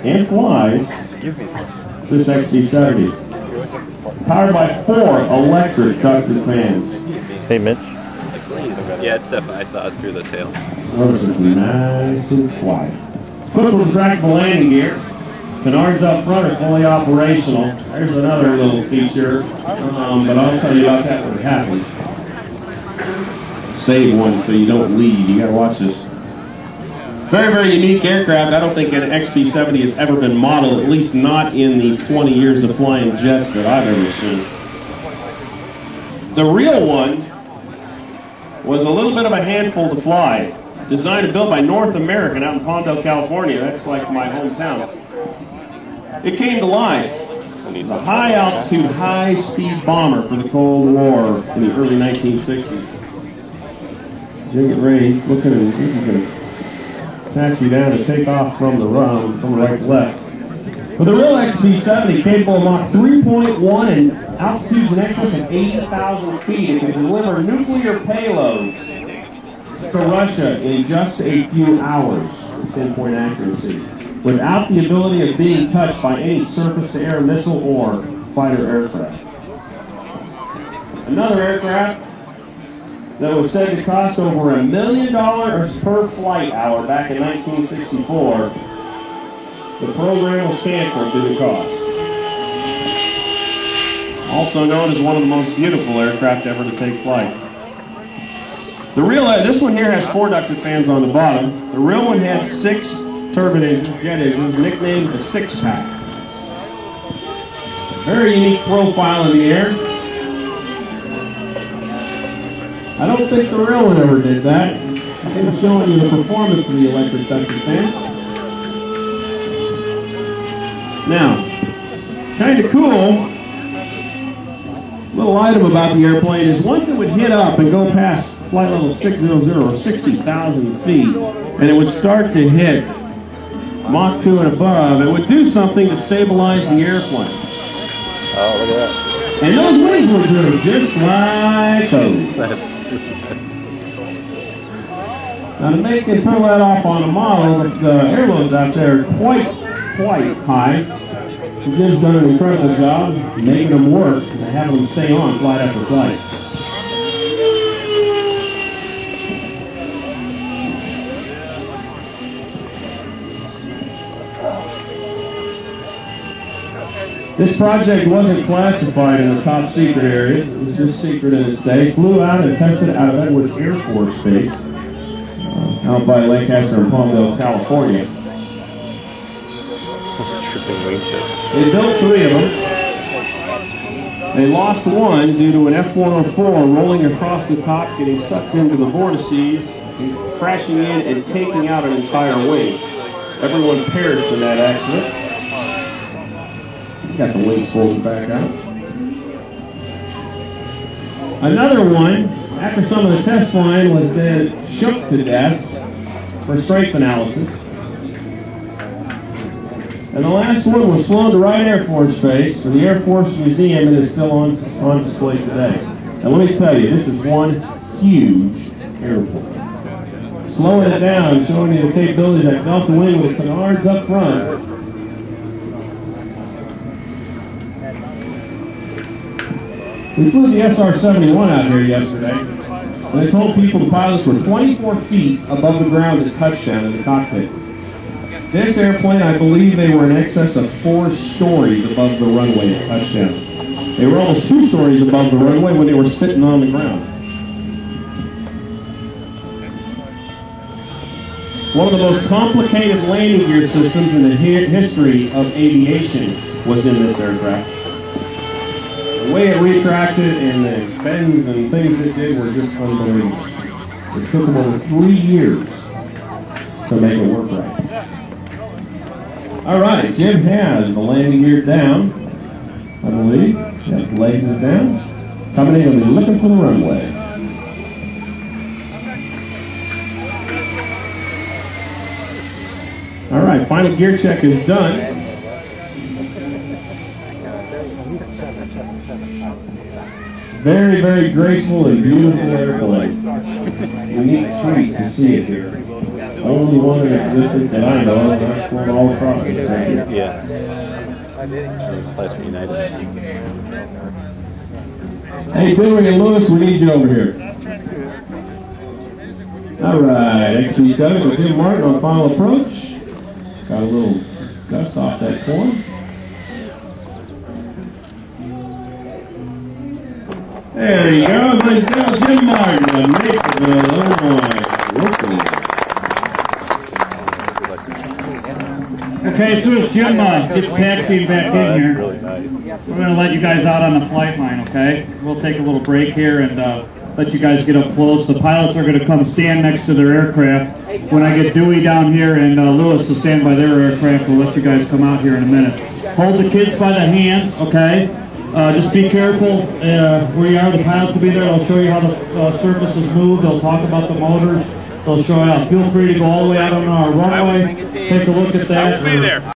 and flies this XB-70. Powered by 4 electric ducted fans. Hey, Mitch. Yeah, it's definitely, I saw it through the tail. Those are nice and quiet. Quick retractable landing gear. Canards up front are fully operational. There's another little feature, but I'll tell you about that when it happens. Save one so you don't leave. You gotta watch this. Very, very unique aircraft. I don't think an XB-70 has ever been modeled, at least not in the 20 years of flying jets that I've ever seen. The real one was a little bit of a handful to fly. Designed and built by North American out in Palmdale, California. That's like my hometown. It came to life. It's a high-altitude, high-speed bomber for the Cold War in the early 1960s. Jim get ready. He's looking and he's going to taxi down to take off from the run, from right to left. But the real XB-70, capable of Mach 3.1 and altitudes in excess of 80,000 feet, it can deliver nuclear payloads to Russia in just a few hours with pinpoint accuracy, without the ability of being touched by any surface-to-air missile or fighter aircraft. Another aircraft that was said to cost over $1 million per flight hour back in 1964. The program was canceled due to cost. Also known as one of the most beautiful aircraft ever to take flight. The real, this one here has 4 ducted fans on the bottom. The real one had 6 turbine engines, jet engines, nicknamed the 6-pack. Very unique profile in the air. I don't think the real one ever did that. I'm showing you the performance of the electric ducted fan. Now, kind of cool little item about the airplane is once it would hit up and go past flight level 600 or 60,000 feet, and it would start to hit Mach 2 and above, it would do something to stabilize the airplane. Oh, look at that. And those wings would do just like those. Now to make it pull that off on a model, the airloads out there are quite high. Jim's done an incredible job making them work and having them stay on flight after flight. This project wasn't classified in the top secret areas. It was just secret in its day. Flew out and tested out of Edwards Air Force Base out by Lancaster and Palmdale, California. They built 3 of them. They lost one due to an F-104 rolling across the top, getting sucked into the vortices, and crashing in and taking out an entire wing. Everyone perished in that accident. Got the wings folded back out. Another one, after some of the test flying, was then shook to death for strength analysis. And the last one was flown to Wright Air Force Base for the Air Force Museum and is still on display today. And let me tell you, this is one huge airplane. Slowing it down, showing you the capabilities of that Delta wing with the canards up front. We flew the SR-71 out here yesterday, and they told people the pilots were 24 feet above the ground at touchdown in the cockpit. This airplane, I believe they were in excess of 4 stories above the runway at touchdown. They were almost 2 stories above the runway when they were sitting on the ground. One of the most complicated landing gear systems in the history of aviation was in this aircraft. The way it retracted and the bends and things it did were just unbelievable. It took them over 3 years to make it work right. All right, Jim has the landing gear down, I believe. Yep, the legs is down. Coming in and be looking for the runway. All right, final gear check is done. Very, very graceful and beautiful airplane. Unique treat to see it here. Only one in existence that I know of. That's going all across the country. Yeah. Slice from United. Hey, Tillery and Lewis, we need you over here. All right, XB-70 with Jim Martin on final approach. Got a little gust off that corn. There you go, ladies and gentlemen, Jim Martin of Naperville, Illinois. Okay, as soon as Jim gets taxiing back in here, Really nice. we're going to let you guys out on the flight line, okay? We'll take a little break here and let you guys get up close. The pilots are going to come stand next to their aircraft. When I get Dewey down here and Lewis to stand by their aircraft, we'll let you guys come out here in a minute. Hold the kids by the hands, okay? Just be careful where you are. The pilots will be there. They'll show you how the surfaces move. They'll talk about the motors. They'll show you how. Feel free to go all the way out on our runway. Take a look at that. I will be there.